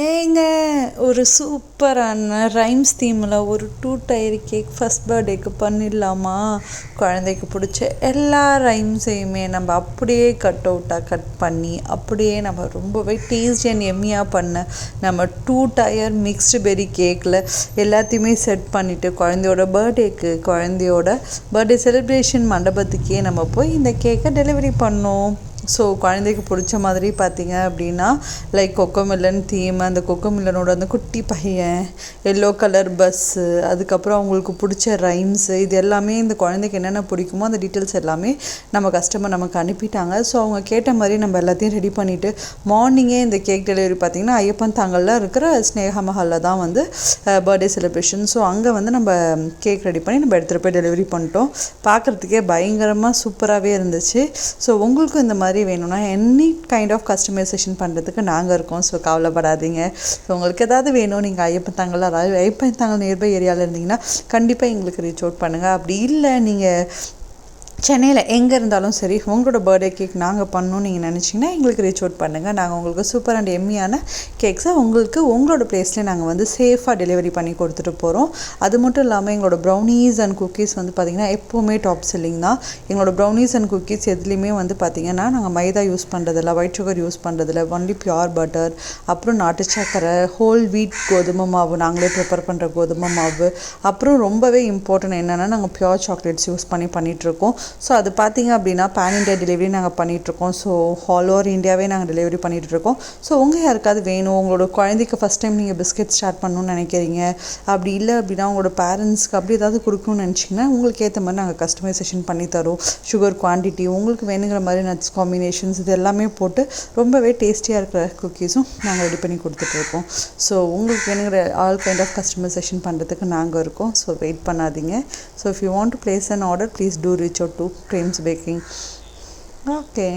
ஏங்க ஒரு சூப்பரான ரைம்ஸ் தீமில் ஒரு 2 டயர் கேக் ஃபஸ்ட் பர்த்டேக்கு பண்ணிடலாமா? குழந்தைக்கு பிடிச்ச எல்லா ரைம்ஸையுமே நம்ம அப்படியே கட் பண்ணி அப்படியே நம்ம ரொம்பவே டேஸ்டி அண்ட் எம்மியாக பண்ண நம்ம 2 டயர் மிக்ஸ்டு பெரி கேக்கில் எல்லாத்தையுமே செட் பண்ணிவிட்டு குழந்தையோட பர்த்டே செலிப்ரேஷன் மண்டபத்துக்கே நம்ம போய் இந்த கேக்கை டெலிவரி பண்ணோம். ஸோ குழந்தைக்கு பிடிச்ச மாதிரி பார்த்தீங்க அப்படின்னா லைக் கொக்கோமில்லன் தீம், அந்த கொக்கோமில்லனோட அந்த குட்டி பையன், எல்லோ கலர் பஸ்ஸு, அதுக்கப்புறம் அவங்களுக்கு பிடிச்ச ரைம்ஸு, இது எல்லாமே இந்த குழந்தைக்கு என்னென்ன பிடிக்குமோ அந்த டீட்டெயில்ஸ் எல்லாமே நம்ம கஸ்டமர் நமக்கு அனுப்பிட்டாங்க. ஸோ அவங்க கேட்ட மாதிரி நம்ம எல்லாத்தையும் ரெடி பண்ணிவிட்டு மார்னிங்கே இந்த கேக் டெலிவரி பார்த்திங்கன்னா ஐயப்பன் தாங்கலில் இருக்கிற ஸ்னேகா மஹாலில் தான் வந்து பர்த்டே செலிப்ரேஷன். ஸோ அங்கே வந்து நம்ம கேக் ரெடி பண்ணி நம்ம எடுத்துகிட்டு போய் டெலிவரி பண்ணிட்டோம். பார்க்குறதுக்கே பயங்கரமாக சூப்பராகவே இருந்துச்சு. ஸோ உங்களுக்கும் இந்த மாதிரி வேணும்னா எனி கைண்ட் ஆஃப் கஸ்டமைசேஷன் பண்ணுறதுக்கு நாங்கள் இருக்கோம். ஸோ கவலைப்படாதீங்க. ஸோ உங்களுக்கு ஏதாவது வேணும், நீங்கள் ஐயப்பன் தாங்கல் நியர்பை ஏரியாவில் இருந்தீங்கன்னா கண்டிப்பாக எங்களுக்கு ரீச் அவுட் பண்ணுங்கள். அப்படி இல்லை நீங்கள் சென்னையில் எங்கே இருந்தாலும் சரி உங்களோட பர்த்டே கேக் நாங்கள் பண்ணணும்னு நீங்கள் நினச்சிங்கன்னா எங்களுக்கு ரீச் அவுட் பண்ணுங்கள். நாங்கள் உங்களுக்கு சூப்பர் அண்ட் எம்மியான கேக்ஸை உங்களுக்கு உங்களோட ப்ளேஸ்லேயே நாங்கள் வந்து சேஃபாக டெலிவரி பண்ணி கொடுத்துட்டு போகிறோம். அது மட்டும் இல்லாமல் எங்களோட ப்ரௌனீஸ் அண்ட் குக்கீஸ் வந்து பார்த்திங்கன்னா எப்போவுமே டாப் செல்லிங் தான். எங்களோட ப்ரௌனீஸ் அண்ட் குக்கீஸ் எதுலேயுமே வந்து பார்த்திங்கன்னா நாங்கள் மைதா யூஸ் பண்ணுறதில்ல, ஒயிட் சுகர் யூஸ் பண்ணுறதில்ல, ஒன்லி பியூர் பட்டர், அப்புறம் நாட்டு சக்கரை, ஹோல் வீட் கோதுமை மாவு, நாங்களே ப்ரிப்பேர் பண்ணுற கோதுமை மாவு, அப்புறம் ரொம்பவே இம்பார்ட்டன்ட் என்னென்னா நாங்கள் பியூர் சாக்லேட்ஸ் யூஸ் பண்ணிகிட்ருக்கோம். ஸோ அது பார்த்திங்க அப்படின்னா பேன் இண்டியா டெலிவரி நாங்கள் பண்ணிகிட்ருக்கோம். ஸோ ஆல் ஓவர் இந்தியாவே நாங்கள் டெலிவரி பண்ணிகிட்ருக்கோம். ஸோ உங்கள் யாருக்காவது வேணும், உங்களோட குழந்தைக்கு ஃபஸ்ட் டைம் நீங்கள் பிஸ்கெட் ஸ்டார்ட் பண்ணணும்னு நினைக்கிறீங்க, அப்படி இல்லை அப்படின்னா உங்களோட பேரண்ட்ஸ்க்கு அப்படி ஏதாவது கொடுக்கணும்னு நினச்சிங்கன்னா உங்களுக்கு ஏற்ற மாதிரி நாங்கள் கஸ்டமைசேஷன் பண்ணி தரோம். சுகர் குவான்டிட்டி உங்களுக்கு வேணுங்கிற மாதிரி நட்ஸ் காம்பினேஷன்ஸ் இது எல்லாமே போட்டு ரொம்பவே டேஸ்டியாக இருக்கிற குக்கீஸும் நாங்கள் ரெடி பண்ணி கொடுத்துட்ருக்கோம். ஸோ உங்களுக்கு வேணுங்கிற ஆல் கைண்ட் ஆஃப் கஸ்டமைசேஷன் பண்ணுறதுக்கு நாங்கள் இருக்கோம். ஸோ வெயிட் பண்ணாதீங்க. So if you want to place an order please do reach out to Creams Baking. Okay.